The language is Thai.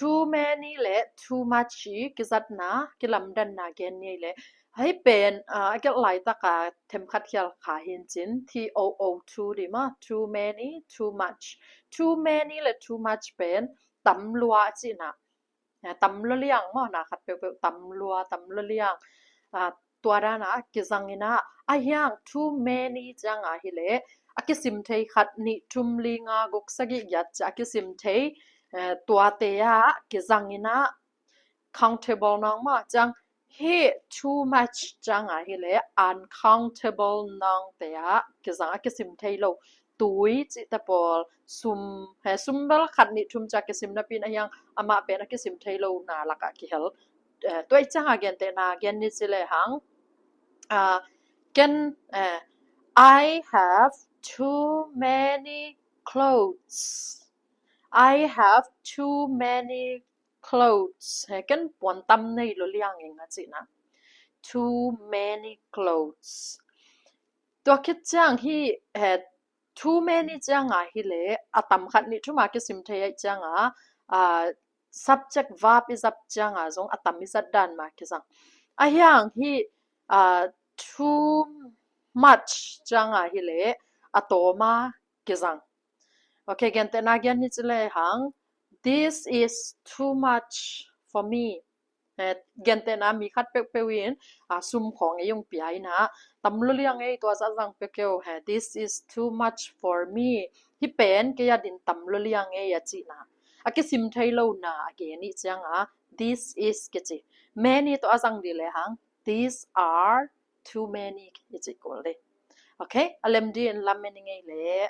too many และ too much กิจัดนะกิลำดันนะเกนนี่เลยให้เป็นก็หลายตะกาเทมคัดเขียลขาหินจิน TOO2 ดีมา too many too much too many และ too much เป็นตำลัวจินะตำลัวเลี้ยงมั้งนะครับเปตำลัวเลี้ยงตัวด้านะกิจังอินะอายัง too many จังฮิเลอากิสิมเทขัดนิทุมลิงากกสกิยัดจะอากิสิมเทตัวเตียกิจังอินะ countable นางมาจังhe too much จังฮิเล uncountable นางเตียกิจังอากิสิมเทโลตุยจิตะปอลซุมเบลขัดนิทุมจากกิสิมนะปินอายังอามาเป็นอากิสิมเทโลนาลักะกิเฮลตัวจังอาเกนเตนาเกนนิสิเลหังcan I have too many clothes I have too many clothes can ปวนตำในโลเลียงเองจินะ too many clothes ตัวคิดจังที่too many จังฮิเลอะตำขัดนี่ทุมากิสิมเทยจังsubject verb is up จังจงอะตำมิสัดดันมาคิซังอะยังที่too much จังฮิเลอะโตมากิซังโอเคกันแต่นากันนี่จะเลยหัง this is too much for me กันแต่นามีคัดเปวินซุมของยงปียนะตำลุเลียงตัวซะจังเปเกวthis is too much for me ที่เป็นก็ยาดินตำลุเลียงยะจินะอะกิสิมไทโลนาอะเกนี่จังthis is กะจิ many ตัวจังดิเลยหัง these are too many ยะจิกอลเลยโอเคอเลมดีนลำเมนิงเลย